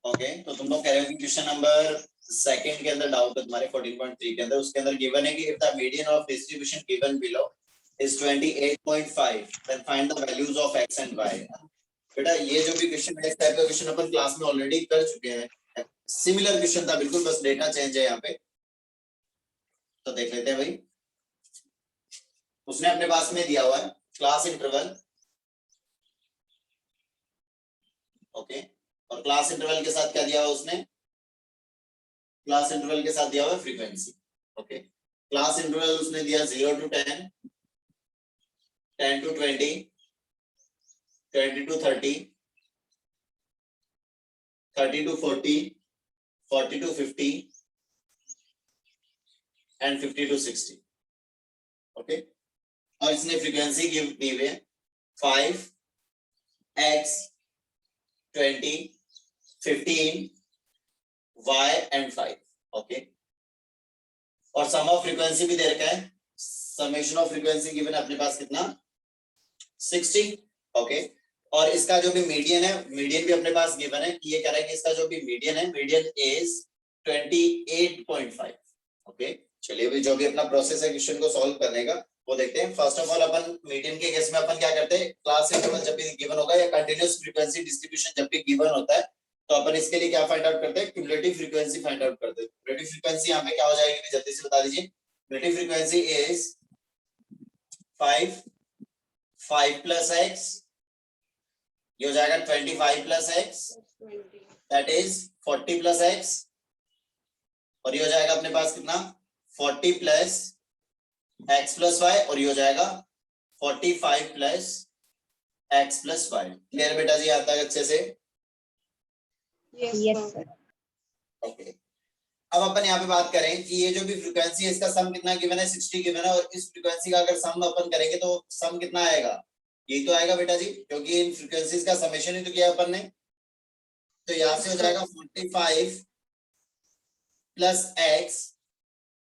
Okay तो तुम लोग कह रहे हो कि क्वेश्चन नंबर सेकंड के अंदर डाउट है तुम्हारे 14.3 के अंदर, उसके अंदर गिवन है कि if the median of distribution given below is 28.5 then find the values of x and y। बेटा ये जो भी क्वेश्चन है इस टाइप का क्वेश्चन अपन क्लास में ऑलरेडी कर चुके हैं, सिमिलर क्वेश्चन था बिल्कुल, बस डेटा चेंज है यहाँ पे। तो देख लेते हैं भाई, उसने अपने पास में दिया हुआ है क्लास इंटरवल, ओके, और क्लास इंटरवल के साथ क्या दिया हुआ उसने, क्लास इंटरवल के साथ दिया हुआ है फ्रीक्वेंसी। ओके, क्लास इंटरवल उसने दिया 0 to 10, 10 to 20, 20 to 30, 30 to 40, 40 to 50 and 50 to 60। Okay, और इसने फ्रीक्वेंसी गिव दी हुई है 5, x, 20, 15, y एंड 5। ओके, और सम ऑफ फ्रीक्वेंसी भी दे रखा है, समेशन ऑफ फ्रीक्वेंसी गिवन अपने पास कितना 60। ओके, और इसका जो भी मीडियन है, मीडियन भी अपने पास गिवन है कि ये कह रहा है कि इसका जो भी मीडियन है, मीडियन इज 28.5। ओके, चलिए अभी जो भी अपना प्रोसेस है क्वेश्चन को सॉल्व करने का वो देखते हैं। First of all upon median के केस में अपन क्या करते हैं, क्लास इंटरवल जब भी गिवन होगा या कंटीन्यूअस फ्रीक्वेंसी डिस्ट्रीब्यूशन जब भी गिवन होता है तो अपन इसके लिए क्या फाइंड आउट करते हैं, क्यूमुलेटिव फ्रीक्वेंसी फाइंड आउट करते हैं। क्यूमुलेटिव फ्रीक्वेंसी यहाँ पे क्या हो जाएगी, जल्दी से बता दीजिए। Cumulative frequency is 5 plus x, ये हो जाएगा 25 plus x, that is 40 plus x, और ये हो जाएगा अपने पास कितना 40 प्लस x प्लस y, और ये हो जाएगा 45 plus x plus y। Clear बेटा जी, आता है अच्छे से? Yes sir. ओके, अब अपन यहाँ पे बात करें कि ये जो भी फ्रीक्वेंसी है इसका सम कितना गिवन है, 60 गिवन है, और इस फ्रीक्वेंसी का अगर सम अपन करेंगे तो सम कितना आएगा, यही तो आएगा बेटा जी, क्योंकि इन फ्रीक्वेंसीज का समेशन ही तो किया अपन ने। तो यहाँ से हो जाएगा 45 प्लस x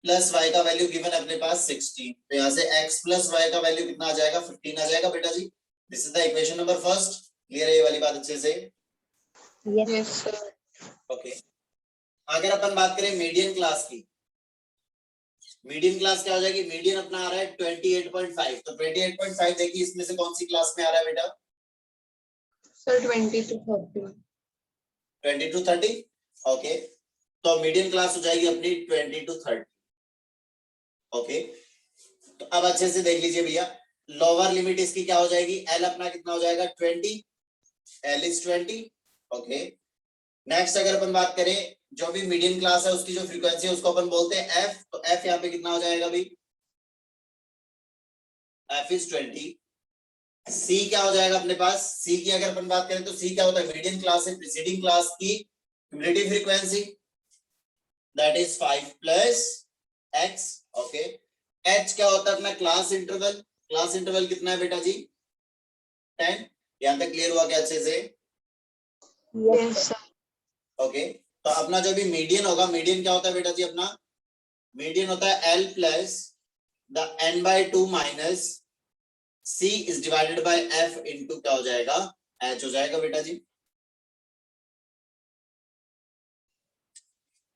प्लस y का वैल्यू गिवन अपने पास 60, तो यहाँ से x प्लस y का वैल्यू कितना आ जाएगा 15 आ जाएगा बेटा जी। This is the equation number first. Clear है ये वाली बात अच्छे से? Yes sir. ओके, अगर अपन बात करें मीडियन क्लास की, मीडियन क्लास क्या हो जाएगी, मीडियन अपना आ रहा है 28.5, तो 28.5 देखिए इसमें से कौन सी क्लास में आ रहा है बेटा सर 20 to 30। 20 to 30। ओके, तो मीडियन क्लास हो जाएगी अपनी 20 to 30। ओके, तो अब अच्छे से देख लीजिए भैया, लोअर लिमिट इसकी क्या हो जाएगी, एल अपना कितना हो जाएगा 20, एल इज 20। ओके, नेक्स्ट अगर अपन बात करें जो भी मीडियम क्लास है उसकी जो फ्रीक्वेंसी है उसको अपन बोलते हैं एफ, तो एफ यहाँ पे कितना हो जाएगा भाई, एफ इज 20। सी क्या हो जाएगा अपने पास, सी की अगर अपन बात करें तो सी क्या होता है, मीडियम क्लास है प्रीसीडिंग क्लास की cumulative frequency, that is 5 plus x. Okay, H क्या होता है अपना क्लास इंटरवल, क्लास इंटरवल कितना है बेटा जी 10। यहां तक क्लियर हुआ क्या अच्छे से? Yes sir. ओके, तो अपना जो भी मीडियन होगा, मीडियन क्या होता है बेटा जी अपना, मीडियन होता है L plus the n by 2 minus c is divided by f into क्या हो जाएगा h हो जाएगा बेटा जी।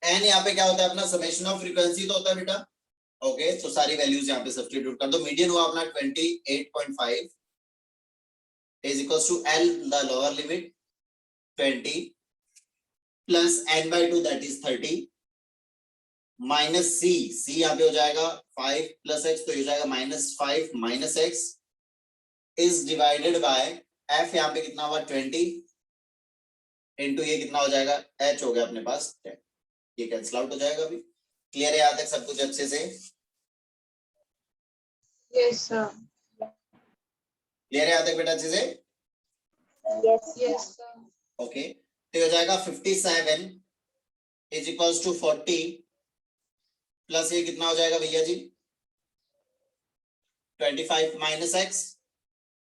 n यहाँ पे क्या होता है अपना समेशन ऑफ फ्रीक्वेंसी तो होता है बेटा। ओके, तो सारी वैल्यूज यहाँ पे सब्स्टिट्यूट कर दो। मीडियन हुआ अपना 28.5 is equals to l the lower limit 20 plus n by 2 that is 30 minus c, c यहाँ पे हो जाएगा 5 प्लस x, तो ये हो जाएगा -5 minus x is divided by f, यहाँ पे कितना हुआ 20 इनटू ये कितना हो जाएगा h हो गया अपने पास 10, ये कैंसिल आउट हो जाएगा। अभी क्लियर है यहाँ तक सब कुछ अच्छे से? Yes sir. क्लियर है यहाँ तक बेटा अच्छे से? Yes sir. ओके, तो ये हो जाएगा 57 इज इक्वल्स टू 40 प्लस ये कितना हो जाएगा भैया जी 25 माइनस x,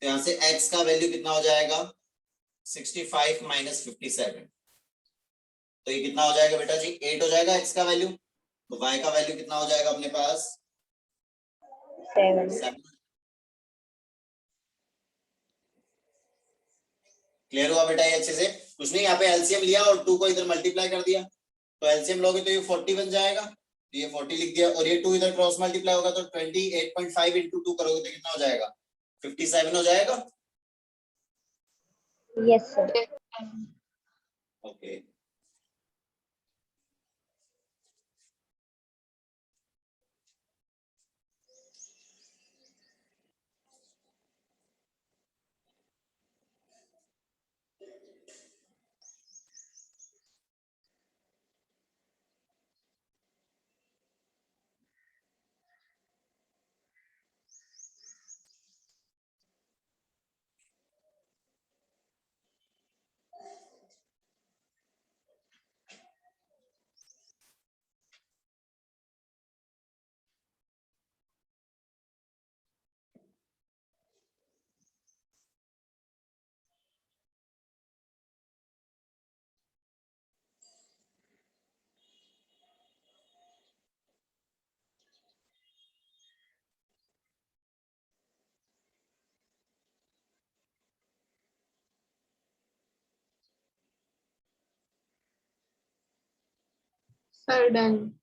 तो यहाँ से x का वैल्यू कितना हो जाएगा 65 माइनस 57, तो ये कितना हो जाएगा बेटा जी 8 हो जाएगा x का वैल्यू, तो y का वैल्यू कितना हो जाएगा अपने पास 7। क्लियर हुआ बेटा ये अच्छे से? कुछ नहीं, यहाँ पे एलसीएम लिया और 2 को इधर मल्टीप्लाई कर दिया, तो एलसीएम लोगे तो ये 40 बन जाएगा, तो ये 40 लिख दिया, और ये 2 इधर क्रॉस मल्टीप्लाई होगा तो 28.5 इंटू 2 करोगे तो कितना हो जाएगा, 57 हो जाएगा। Yes, sir. Okay Sir, done.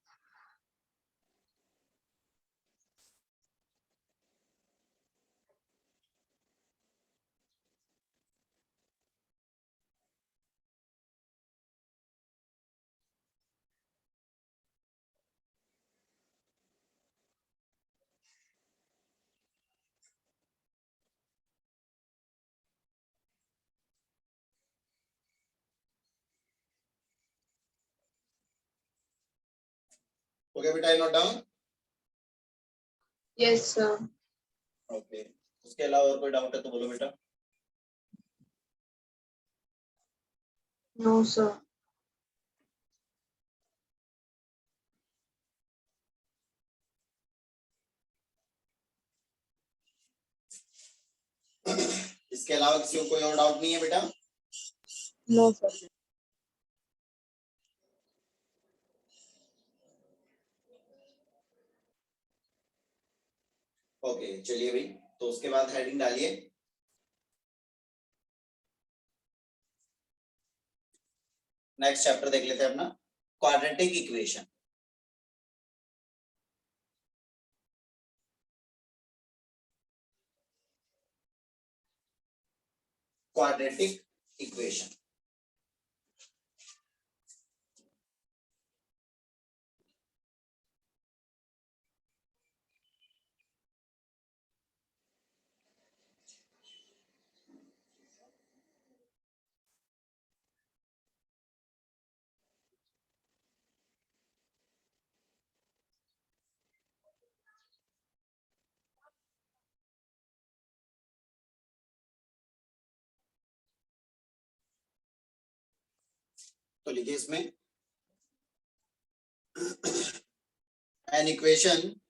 Okay बेटा, note down. Yes, sir. Okay, उसके अलावा और कोई डाउट है तो बोलो बेटा। No, sir. इसके अलावा किसी को कोई और डाउट नहीं है बेटा? No, sir. ओके चलिए भाई, तो उसके बाद हेडिंग डालिए। नेक्स्ट चैप्टर देख लेते हैं अपना, क्वाड्रेटिक इक्वेशन। Quadratic equation. तो लिखिए इसमें, an equation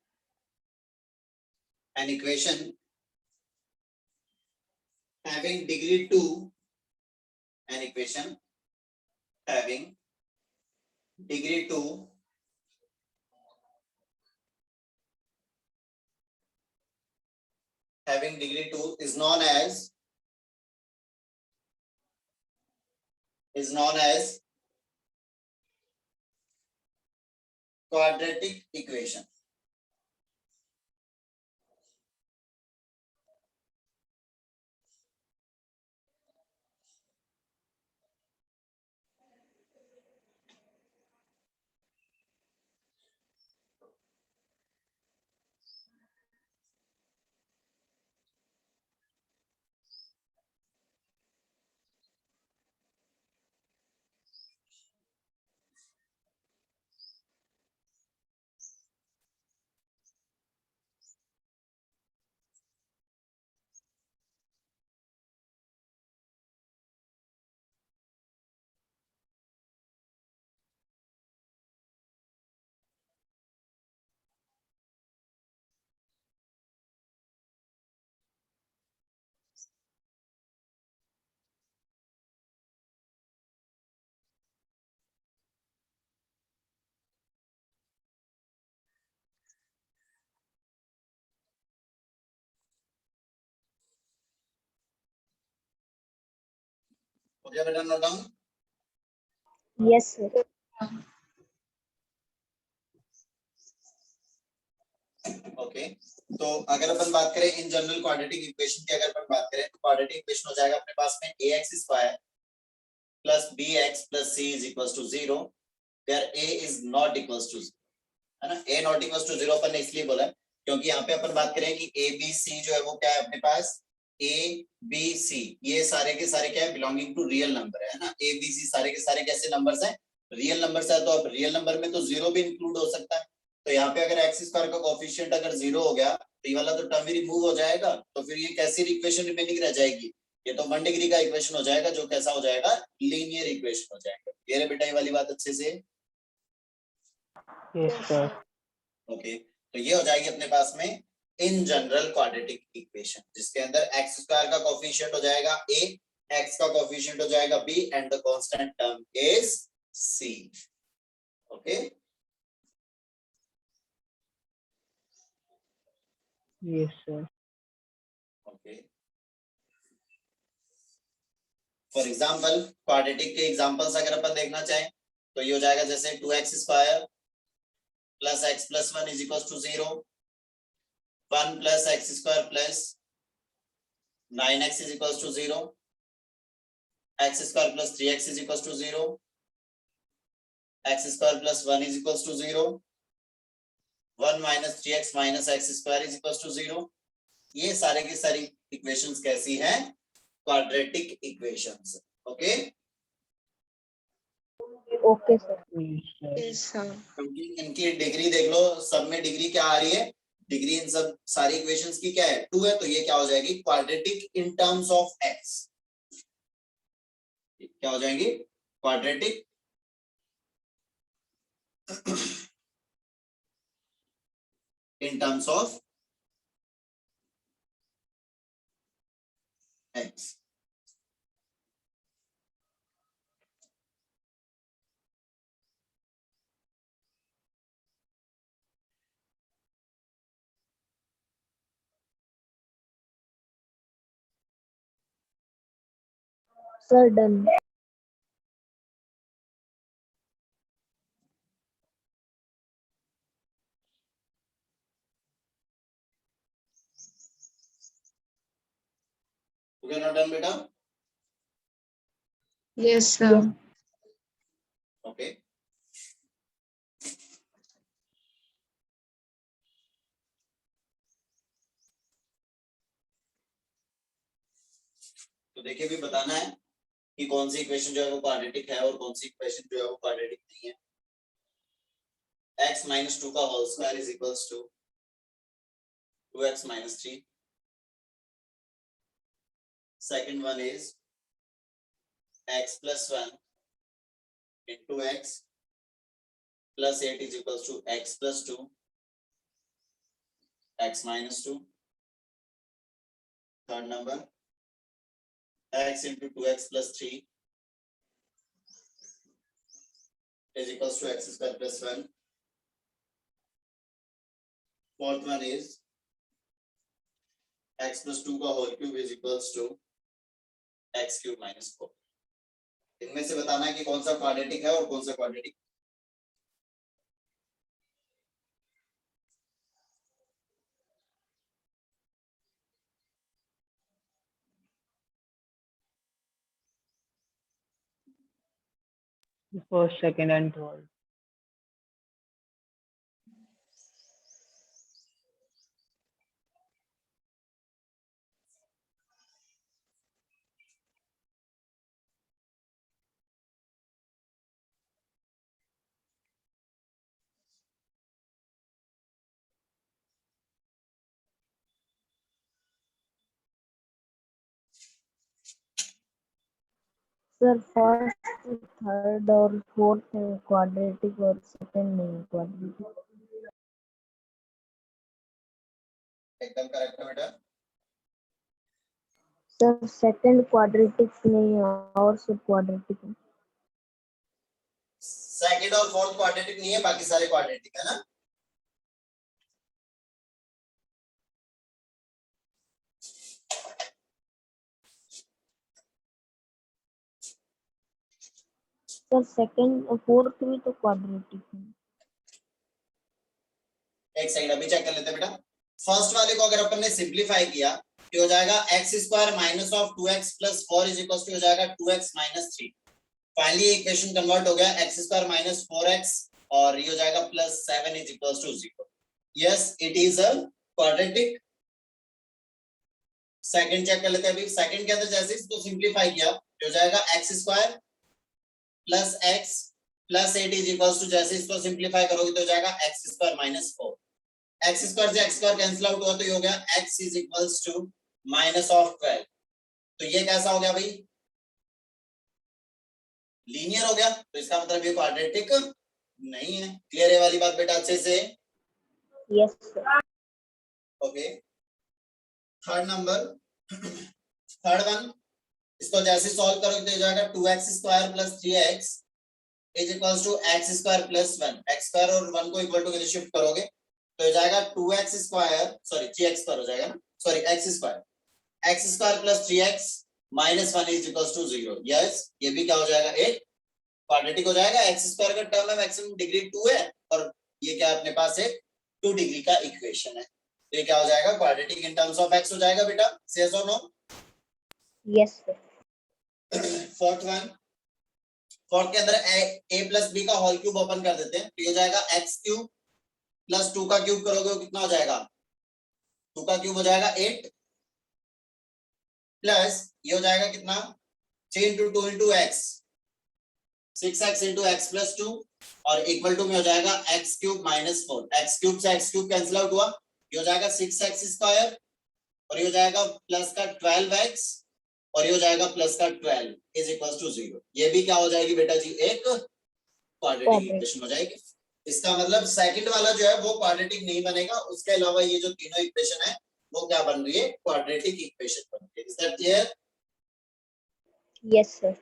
having degree 2, an equation having degree 2 is known as quadratic equation. Okay, better note down. Yes, sir. Okay तो अगर अपन बात करें इन जनरल क्वाड्रेटिक इक्वेशन की, अगर अपन बात करें तो क्वाड्रेटिक इक्वेशन हो जाएगा अपने पास में ax square plus bx plus c is equals to 0 where a is not equals to 0, है ना। a नॉट इक्वल्स टू 0 अपन ने इसलिए बोला है क्योंकि यहाँ पे अपन बात करें कि a b c जो है वो क्या है अपने पास, a b c ये सारे के सारे क्या है, बिलोंगिंग टू रियल नंबर है ना। a b c सारे के सारे कैसे नंबर्स हैं, रियल नंबर्स है। तो अब रियल नंबर में तो जीरो भी इंक्लूड हो सकता है। तो यहाँ पे अगर एक्स स्क्वायर का कोएफिशिएंट अगर जीरो हो गया तो ये वाला तो टर्म ही रिमूव हो जाएगा, तो फिर ये कैसी इक्वेशन रिमेनिंग रह जाएगी, ये तो 1 डिग्री का इक्वेशन हो जाएगा, जो कैसा हो जाएगा, लीनियर इक्वेशन हो जाएगा। ये रे बेटा ये वाली बात अच्छे से, Yes, sir. ओके तो ये हो जाएगी अपने पास में इन जनरल क्वाड्रेटिक इक्वेशन, जिसके अंदर एक्स स्क्वायर का कोएफिशिएंट हो जाएगा a, एक्स का कोएफिशिएंट हो जाएगा b and the constant term is c। Okay Yes, sir. Okay for example quadratic के एग्जांपल्स अगर अपन देखना चाहें तो ये हो जाएगा जैसे 2x square plus x plus 1 is equal to 0, 1 plus x square plus 9x is equal to 0, x square plus 3x is equal to 0, x square plus 1 is equal to 0, 1 minus 3x minus x square is equal to 0। ये सारे की सारी equations कैसी हैं, quadratic equations. Okay Okay, sir. Yes, sir. क्योंकि इनकी degree देख लो, सब में डिग्री क्या आ रही है, डिग्री इन सब सारी इक्वेशंस की क्या है, 2 है। तो ये क्या हो जाएगी, quadratic in terms of x, क्या हो जाएंगी, quadratic in terms of x। Sir, done. Okay, not done बेटा, Yes, sir. okay तो देखिए भी बताना है कि कौन सी इक्वेशन जो है वो क्वाड्रेटिक है और कौन सी इक्वेशन जो है वो क्वाड्रेटिक नहीं है। x minus 2 का whole square is equals to 2x minus 3। Second one is x plus 1 into x plus 8 is equals to x plus 2 x minus 2। Third number x into 2x plus 3 is equals to x square plus 1। Fourth one is x plus 2 का whole cube is equals to x cube minus 4। इनमें से बताना है कि कौन सा quadratic है और कौन सा quadratic. The first, second, and third. Sir, first, third और fourth है quadratic और second नहीं है quadratic. एकदम करेक्ट है बेटा। Sir, second quadratic नहीं है और सब quadratic है. सेकंड और फोर्थ क्वाड्रेटिक नहीं है, बाकी सारे क्वाड्रेटिक है ना। सर सेकंड फोर्थ भी तो क्वाड्रेटिक है। एक सेकंड अभी चेक कर लेते हैं बेटा। फर्स्ट वाले को अगर अपन ने सिंप्लीफाई किया तो हो जाएगा x square minus of 2x plus 4 is equal to हो जाएगा 2x minus 3। Finally equation convert हो गया एक्स स्क्वायर माइनस 4x और ये हो जाएगा plus 7 is equal to 0। Yes it is a quadratic. Second check कर लेते हैं अभी। सेकंड के अंदर जैसे इसको सिंप्लीफाई किया तो हो जाएगा x square plus x plus 8 is equal to जैसे इसको सिंप्लीफाई करोगे तो हो जाएगा x square minus 4। X square से एक्स स्क्वायर कैंसिल आउट हुआ तो ये हो गया x is equals to minus of 12। तो ये कैसा हो गया भाई? लीनियर हो गया। तो इसका मतलब ये क्वाड्रेटिक नहीं है। क्लियर है वाली बात बेटा अच्छे से? Yes sir. Okay third number third one इसको जैसे सॉल्व करोगे तो हो जाएगा 2x square plus 3x is equals to x square plus 1। x square और 1 को इक्वल टू के शिफ्ट करोगे तो हो जाएगा 2x square sorry 3x square हो जाएगा ना sorry x square plus 3x minus 1 is equals to 0। Yes ये भी क्या हो जाएगा? एक क्वाड्रेटिक हो जाएगा। x स्क्वायर का टर्म है मैक्सिमम डिग्री 2 है और ये क्या अपने पास एक 2 डिग्री का इक्वेशन है। तो ये क्या हो जाएगा? Quadratic in terms of x हो जाएगा बेटा। से यस और no? Yes sir. Fourth one fourth के अंदर a प्लस बी का होल क्यूब ओपन कर देते हैं तो ये हो जाएगा x क्यूब प्लस 2 का क्यूब करोगे तो कितना हो जाएगा? 2 का क्यूब हो जाएगा 8 प्लस ये हो जाएगा कितना 3 into 2 into x 6x into x plus 2 और इक्वल टू में हो जाएगा x cube minus 4। X cube से एक्स क्यूब कैंसिल आउट हुआ ये हो जाएगा 6x स्क्वायर और ये हो जाएगा प्लस का 12x और ये हो जाएगा प्लस का 12 इज इक्वल टू 0। ये भी क्या हो जाएगी बेटा जी? एक क्वाड्रेटिक इक्वेशन हो जाएगी। इसका मतलब सेकंड वाला जो है वो क्वाड्रेटिक नहीं बनेगा। उसके अलावा ये जो तीनों इक्वेशन है वो क्या बन रही है? क्वाड्रेटिक इक्वेशन बन रही है। Is that clear? Yes sir.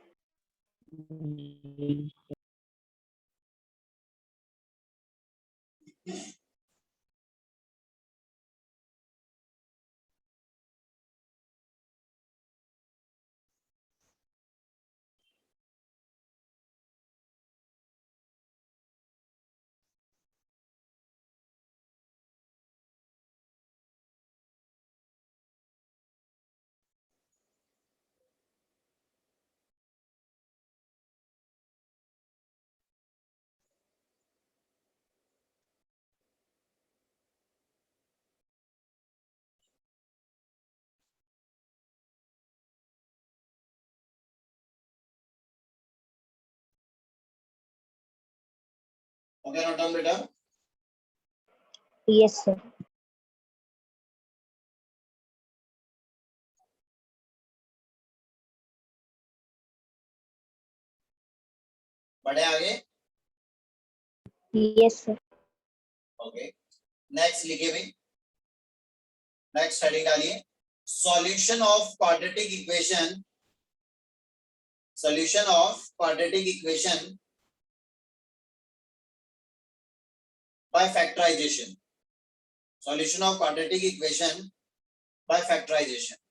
Okay note down बेटा। Yes sir. बढ़े आगे। Yes sir. ओके नेक्स्ट लिखिए भाई। नेक्स्ट स्टडी डालिए solution of quadratic equation. Solution of quadratic equation by factorization. Solution of quadratic equation by factorization.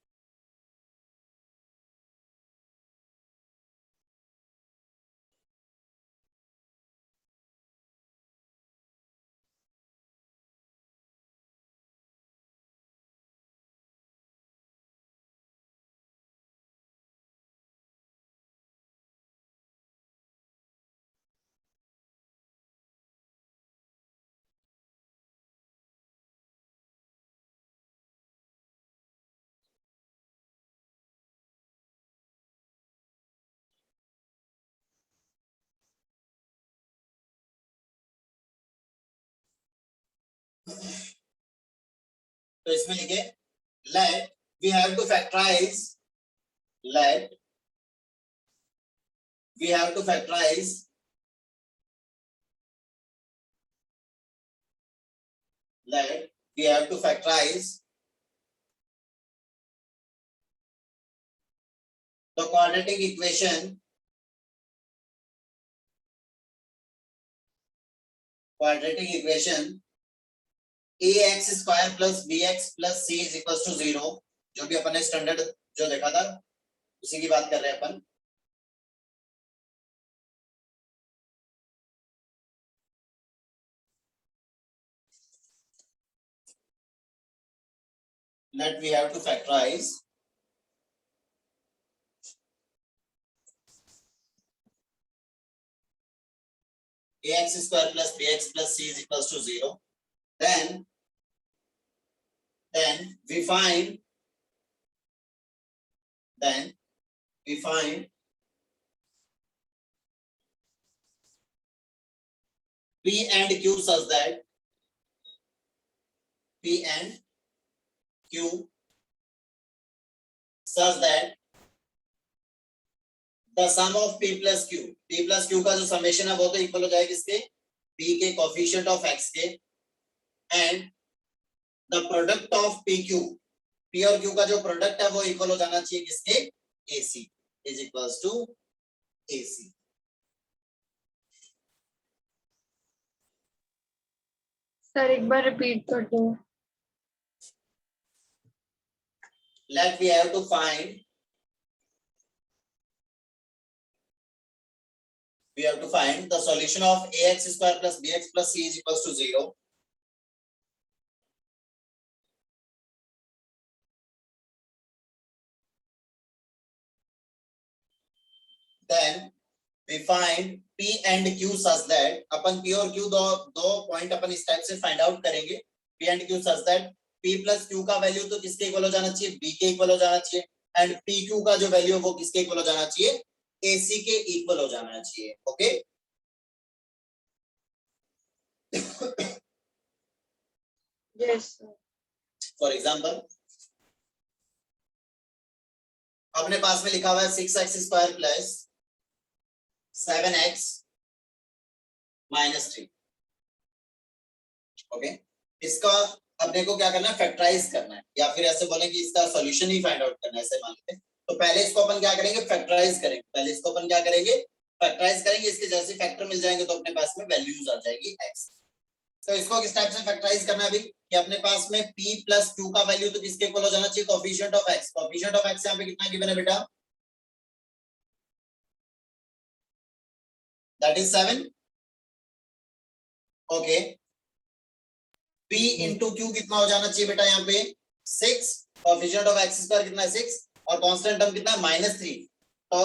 तो इसमें लिखे let we have to factorize let we have to factorize let we have to factorize the quadratic equation ax square plus bx plus c is equals to 0 जो भी अपन ने standard जो देखा था उसी की बात कर रहे हैं अपन। that we have to factorize ax square plus bx plus c is equals to 0. Then we find P and Q such that the sum of P plus Q का जो समेशन है वो तो इक्वल हो जाएगा किसके, P के coefficient of x के, and the product of P और Q का जो प्रोडक्ट है वो इक्वल हो जाना चाहिए किसके, AC is equals to AC. Sir एक बार रिपीट कर दो. Let we have to find the solution of ax square plus bx plus c is equals to 0. Then we find P and Q such that upon P और Q दो point अपन इस type से find out करेंगे. P and Q such that P plus Q का value तो किसके equal हो जाना चाहिए, B के इक्वल हो जाना चाहिए, एंड PQ का जो वैल्यू है वो किसके इक्वल हो जाना चाहिए, AC के इक्वल हो जाना चाहिए. Okay yes sir. For example अपने पास में लिखा हुआ है 6x square plus 7x minus 3. Okay इसका अपने को क्या करना है, फैक्टराइज करना है, या फिर ऐसे बोले कि इसका सॉल्यूशन ही फाइंड आउट करना है, ऐसे मान लेते हैं. तो पहले इसको अपन क्या करेंगे, फैक्टराइज करेंगे. इसके जैसे फैक्टर मिल जाएंगे तो अपने पास में वैल्यूज आ जाएगी x. तो इसको किस टाइप से फैक्टराइज करना है अभी, कि अपने पास में p प्लस q का वैल्यू तो किसके इक्वल हो जाना चाहिए, coefficient of x. Coefficient of x यहाँ पे कितना गिवन है बेटा, that is 7. Okay p into Q कितना हो जाना चाहिए बेटा, यहाँ पे 6. कोफिशिएंट ऑफ x स्क्वायर कितना है 6 और कांस्टेंट टर्म कितना है -3. तो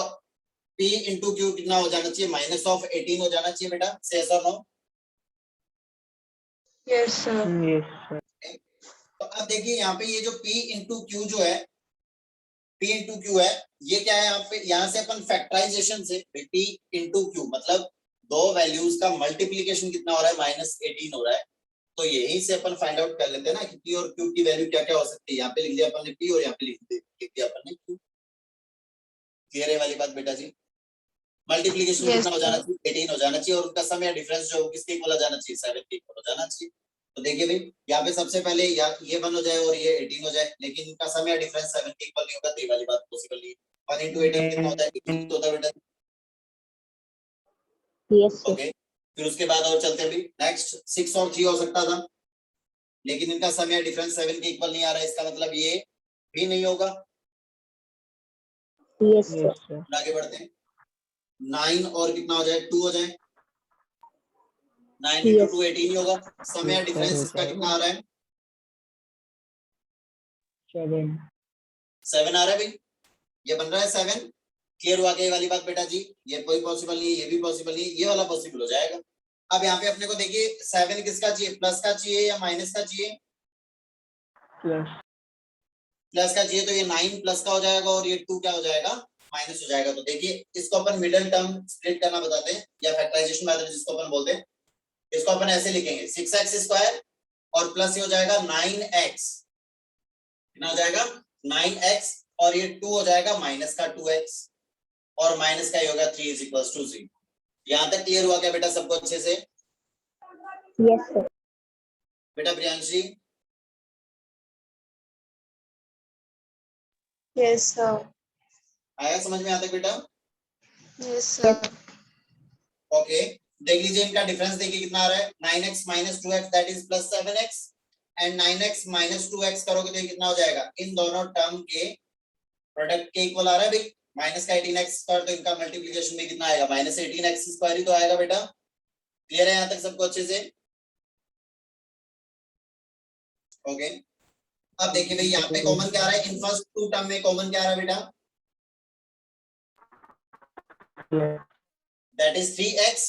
p इंटू क्यू कितना हो जाना चाहिए, -18 हो जाना चाहिए बेटा. से yes or no? Yes sir. Yes, sir. तो अब देखिए यहाँ पे ये जो p इंटू क्यू जो है, p इंटू क्यू है, ये क्या है यहाँ पे, यहाँ से अपन फैक्टराइजेशन से p इंटू क्यू मतलब दो वैल्यूज का मल्टीप्लीकेशन कितना हो रहा है, -18 हो रहा है. तो यही से अपन फाइंड आउट कर लेते हैं ना कि p और q की वैल्यू क्या क्या हो सकती है. यहाँ पे लिख दिया अपन ने p और यहाँ पे लिख दिया अपन ने q. क्लियर है वाली बात बेटा जी. मल्टीप्लीकेशन Yes, कितना हो जाना sir. चाहिए, 18 हो जाना चाहिए, और उनका सम या डिफरेंस जो किसके इक्वल हो जाना चाहिए, 7 के इक्वल हो जाना चाहिए. तो देखिए भाई यहाँ पे सबसे पहले या ये 1 हो जाए और ये 18 हो जाए, लेकिन इनका सम या डिफरेंस 7 के इक्वल नहीं होगा, तो ये वाली बात पॉसिबल नहीं है. 1 into 18 कितना होता है, 18 तो होता है बेटा. Yes, sir. ओके फिर उसके बाद और चलते हैं. नेक्स्ट 6 और 3 हो सकता था, लेकिन इनका सम या डिफरेंस 7 के इक्वल नहीं आ रहा है, इसका मतलब ये भी नहीं होगा. Yes, sir. Yes, sir. आगे बढ़ते हैं. 9 और कितना हो जाए, 2 हो जाए. 9 into Yes. 2 18 ही होगा. सम या डिफरेंस इसका कितना आ रहा है, 7. 7 आ रहा है भाई. ये बन रहा है 7. क्लियर हुआ क्या वाली बात बेटा जी. ये कोई पॉसिबल नहीं है, ये भी पॉसिबल नहीं है, ये वाला पॉसिबल हो जाएगा. अब यहाँ पे अपने को देखिए 7 किसका चाहिए, प्लस का चाहिए या माइनस का चाहिए, Plus. प्लस का चाहिए. तो ये 9 प्लस का हो जाएगा और ये 2 क्या हो जाएगा, माइनस हो जाएगा. तो देखिए इसको अपन मिडिल टर्म स्प्लिट करना बताते हैं, या फैक्टराइजेशन मेथड जिसको अपन बोलते हैं. इसको अपन ऐसे लिखेंगे 6x स्क्वायर और प्लस ये हो जाएगा 9x. कितना हो जाएगा 9x, और ये 2 हो जाएगा माइनस का 2x, और माइनस का ये होगा 3 इज इक्वल्स टू 0. यहाँ तक क्लियर हुआ क्या बेटा सबको अच्छे से. Yes, sir. बेटा प्रियांश जी, यस सर. आया समझ में आता है बेटा. Yes sir. ओके देख लीजिए इनका डिफरेंस देखिए कितना आ रहा है, 9x minus 2x that is plus 7x, and 9x minus 2x करोगे तो कितना हो जाएगा, इन दोनों टर्म के प्रोडक्ट के इक्वल आ रहा है भाई. माइनस का 18x स्क्वायर, तो इनका मल्टीप्लिकेशन में कितना आएगा, -18x स्क्वायर ही तो आएगा बेटा. क्लियर है यहाँ तक सबको अच्छे से. ओके अब देखिए भाई यहाँ पे कॉमन क्या आ रहा है, इन फर्स्ट टू टर्म में कॉमन क्या आ रहा है बेटा, दैट इज 3x।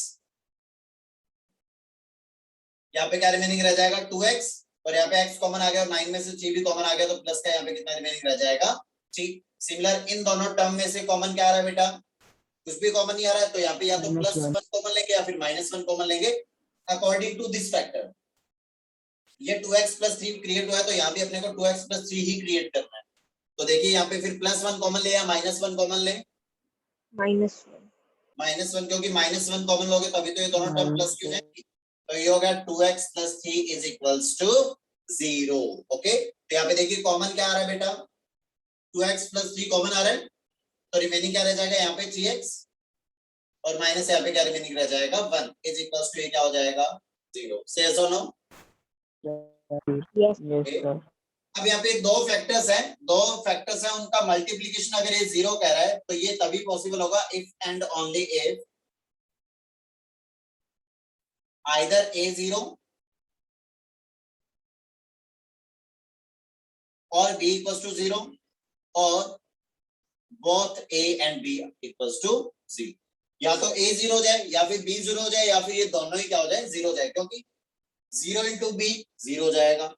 यहाँ पे क्या रिमेनिंग रह जाएगा 2x, और यहाँ पे x कॉमन आ गया और 9 में से 3 भी कॉमन आ गया तो प्लस का यहाँ पे कितना रिमेनिंग रह जाएगा 3। सिमिलर इन दोनों टर्म में से कॉमन क्या आ रहा है बेटा, कुछ भी कॉमन नहीं आ रहा है, तो यहाँ पे या तो -1 +1 कॉमन लेंगे या फिर -1 कॉमन लेंगे अकॉर्डिंग टू दिस फैक्टर। ये 2x + 3 क्रिएट हुआ है तो यहाँ भी अपने को 2x + 3 ही क्रिएट करना है। तो देखिए यहाँ पे फिर +1 कॉमन ले या -1 कॉमन ले, -1 -1, क्योंकि -1 कॉमन लोगे तभी तो ये दोनों टर्म प्लस की हो जाएंगी। तो ये हो गया 2x + 3 = 0। ओके, तो यहाँ पे देखिए कॉमन क्या आ रहा है बेटा, 2x + 3 कॉमन आ रहा है, तो रिमेनिंग क्या रह जाएगा यहाँ पे 3x, और माइनस यहाँ पे क्या रिमेनिंग रह जाएगा 1 = ये क्या हो जाएगा 0। से yes or no? Yes. Yes, sir. अब यहाँ पे दो फैक्टर्स हैं, उनका मल्टीप्लिकेशन अगर ये 0 कह रहा है तो ये तभी पॉसिबल होगा if and only if either a0 or b = 0 और both a and b = 0। या तो a 0 हो जाए या फिर b 0 हो जाए या फिर ये दोनों ही क्या हो जाए 0 हो जाए, क्योंकि 0 × b 0 हो जाएगा,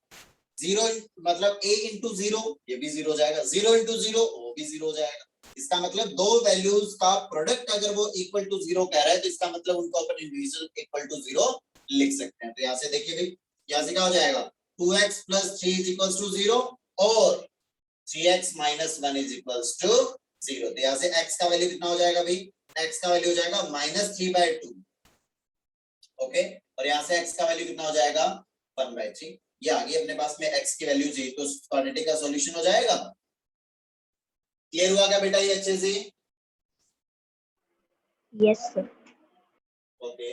0 मतलब a × 0 ये भी 0 हो जाएगा, 0 × 0 वो भी 0 हो जाएगा। इसका मतलब दो वैल्यूज का प्रोडक्ट अगर वो इक्वल टू 0 कह रहा है तो इसका मतलब उनको अपन इंडिविजुअल इक्वल टू 0 लिख सकते हैं। तो यहाँ से देखिए भाई, यहाँ से क्या हो जाएगा 2x + 3 = 0 और 3x - 1 = 0। तो यहाँ से x का वैल्यू कितना हो जाएगा भाई, x का वैल्यू हो जाएगा -3/2। ओके, और यहाँ से x का वैल्यू कितना हो जाएगा 1/3। ये आ गई अपने पास में x की वैल्यू जी, तो क्वाड्रेटिक का सॉल्यूशन हो जाएगा। क्लियर हुआ क्या बेटा ये अच्छे से? Yes, sir. Okay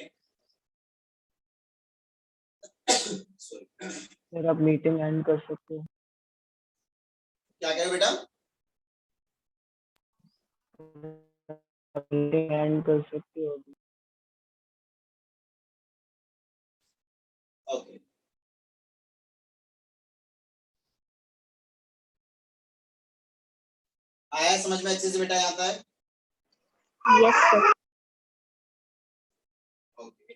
sorry, sir आप मीटिंग एंड कर सकते हो। क्या कह रहे हो बेटा? मीटिंग एंड कर सकते हो। ओके, आया समझ में अच्छे से बेटा आता है? Yes, sir. ओके,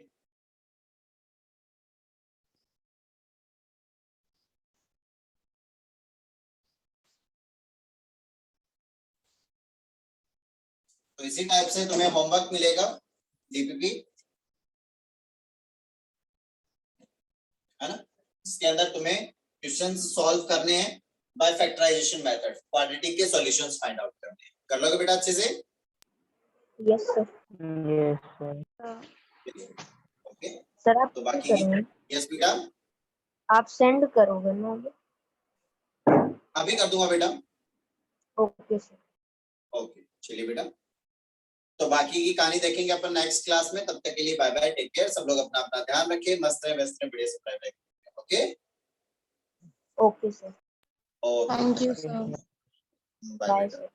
तो इसी टाइप से तुम्हें होमवर्क मिलेगा डीपीपी, है ना? इसके अंदर तुम्हें क्वेश्चंस सॉल्व करने हैं बाय फैक्टराइजेशन मेथड, क्वाड्रेटिक के सॉल्यूशंस फाइंड आउट करने हैं। कर लोगे बेटा अच्छे से? Yes, sir. Yes, sir. Okay, sir आप तो क्या बाकी करेंगे? यस बेटा, आप सेंड करोगे ना अभी? अभी कर दूंगा बेटा। Okay sir. ओके चलिए बेटा, तो बाकी की कहानी देखेंगे अपन नेक्स्ट क्लास में। तब तक के लिए बाय बाय, टेक केयर। सब लोग अपना अपना ध्यान रखें, मस्त रहे, व्यस्त रहे, बढ़िया से पढ़ाई करें। Okay okay sir. Okay, Thank you, sir. Bye bye बेटा। सर।